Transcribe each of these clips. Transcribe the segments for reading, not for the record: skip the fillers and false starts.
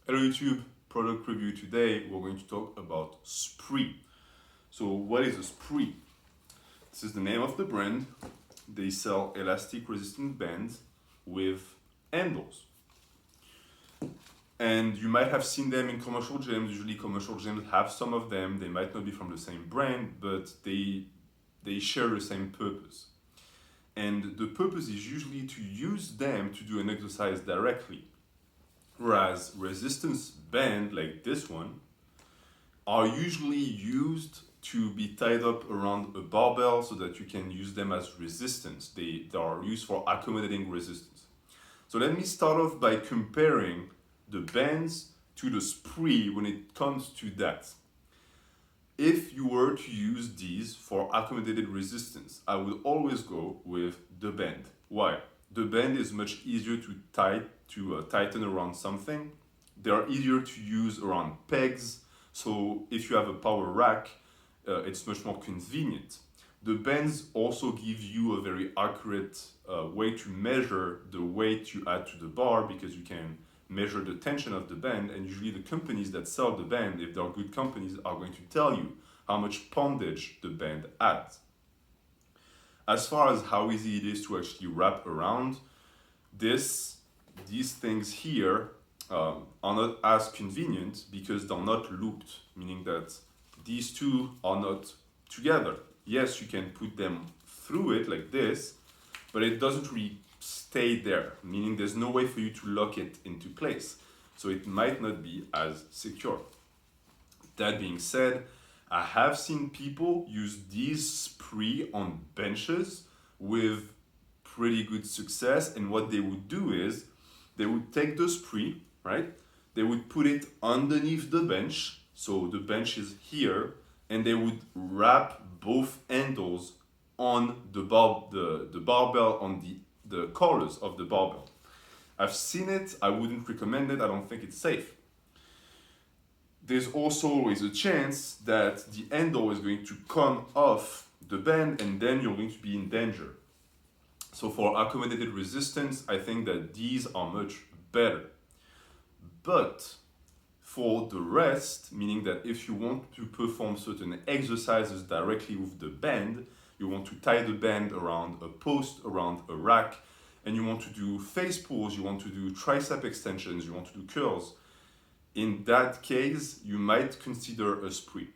Hello YouTube, product review. Today we're going to talk about SPRI. So what is a SPRI? This is the name of the brand. They sell elastic resistant bands with handles. And you might have seen them in commercial gyms. Usually commercial gyms have some of them. They might not be from the same brand, but they share the same purpose. And the purpose is usually to use them to do an exercise directly. Whereas resistance bands like this one are usually used to be tied up around a barbell so that you can use them as resistance. They are used for accommodating resistance. So let me start off by comparing the bands to the SPRI when it comes to that. If you were to use these for accommodated resistance, I would always go with the band. Why? The band is much easier to tighten around something. They are easier to use around pegs. So if you have a power rack, it's much more convenient. The bands also give you a very accurate way to measure the weight you add to the bar because you can measure the tension of the band, and usually the companies that sell the band, if they're good companies, are going to tell you how much poundage the band adds. As far as how easy it is to actually wrap around, these things here are not as convenient because they're not looped, meaning that these two are not together. Yes, you can put them through it like this, but it doesn't really stay there, meaning there's no way for you to lock it into place. So it might not be as secure. That being said, I have seen people use these SPRI on benches with pretty good success. And what they would do is they would take the SPRI, right? They would put it underneath the bench. So the bench is here, and they would wrap both handles on the barbell, on the collars of the barbell. I've seen it. I wouldn't recommend it. I don't think it's safe. There's also always a chance that the handle is going to come off the band and then you're going to be in danger. So for accommodated resistance, I think that these are much better. But for the rest, meaning that if you want to perform certain exercises directly with the band, you want to tie the band around a post, around a rack, and you want to do face pulls, you want to do tricep extensions, you want to do curls, in that case, you might consider a SPRI.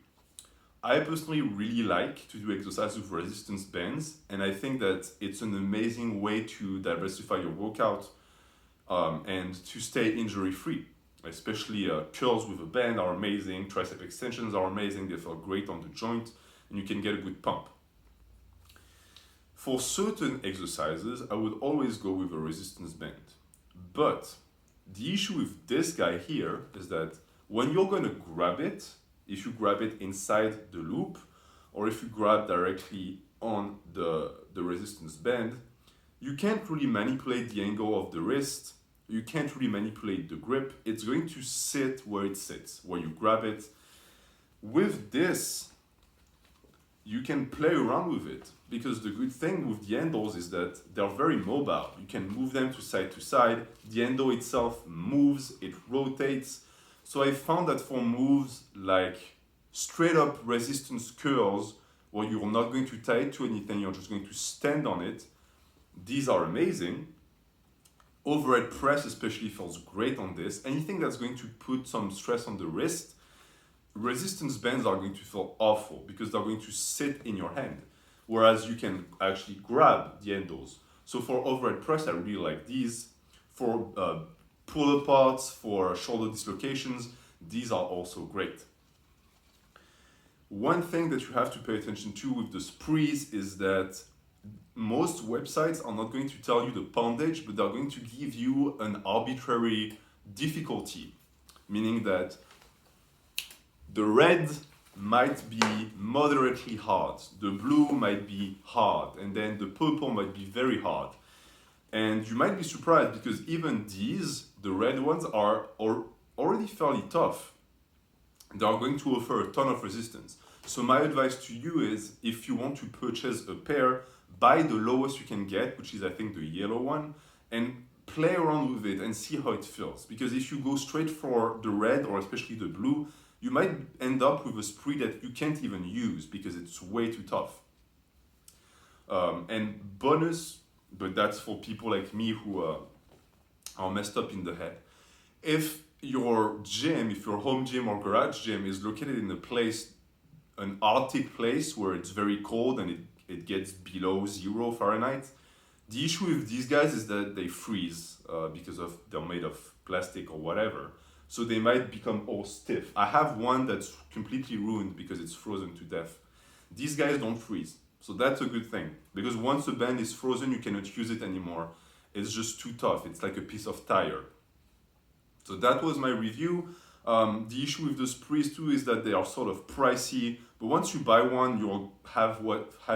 I personally really like to do exercise with resistance bands, and I think that it's an amazing way to diversify your workout and to stay injury-free. Especially curls with a band are amazing, tricep extensions are amazing, they feel great on the joint, and you can get a good pump. For certain exercises, I would always go with a resistance band. But the issue with this guy here is that when you're going to grab it, if you grab it inside the loop, or if you grab directly on the resistance band, you can't really manipulate the angle of the wrist, you can't really manipulate the grip, it's going to sit where it sits, where you grab it. With this, you can play around with it because the good thing with the handles is that they're very mobile. You can move them to side. The handle itself moves, it rotates. So I found that for moves like straight up resistance curls, where you're not going to tie it to anything, you're just going to stand on it, these are amazing. Overhead press especially feels great on this. Anything that's going to put some stress on the wrist, resistance bands are going to feel awful because they're going to sit in your hand, whereas you can actually grab the handles. So for overhead press, I really like these. For pull aparts, for shoulder dislocations, these are also great. One thing that you have to pay attention to with the SPRIs is that most websites are not going to tell you the poundage, but they're going to give you an arbitrary difficulty, meaning that the red might be moderately hard, the blue might be hard, and then the purple might be very hard. And you might be surprised because even these, the red ones, are already fairly tough. They are going to offer a ton of resistance. So my advice to you is, if you want to purchase a pair, buy the lowest you can get, which is I think the yellow one, and play around with it and see how it feels. Because if you go straight for the red or especially the blue, you might end up with a SPRI that you can't even use because it's way too tough. And bonus, but that's for people like me who are messed up in the head. If your gym, if your home gym or garage gym is located in a place, an Arctic place where it's very cold and it gets below 0 Fahrenheit, the issue with these guys is that they freeze because they're made of plastic or whatever. So they might become all stiff. I have one that's completely ruined because it's frozen to death. These guys don't freeze. So that's a good thing. Because once a band is frozen, you cannot use it anymore. It's just too tough. It's like a piece of tire. So that was my review. The issue with the SPRIs too is that they are sort of pricey. But once you buy one, you'll have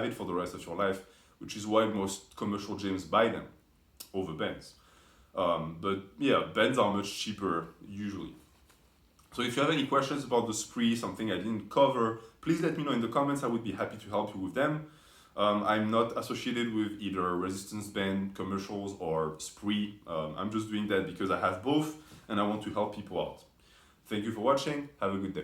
it for the rest of your life, which is why most commercial gyms buy them over bands. But yeah, bands are much cheaper usually. So if you have any questions about the SPRI, something I didn't cover, please let me know in the comments. I would be happy to help you with them. I'm not associated with either resistance band commercials or SPRI. I'm just doing that because I have both and I want to help people out. Thank you for watching. Have a good day.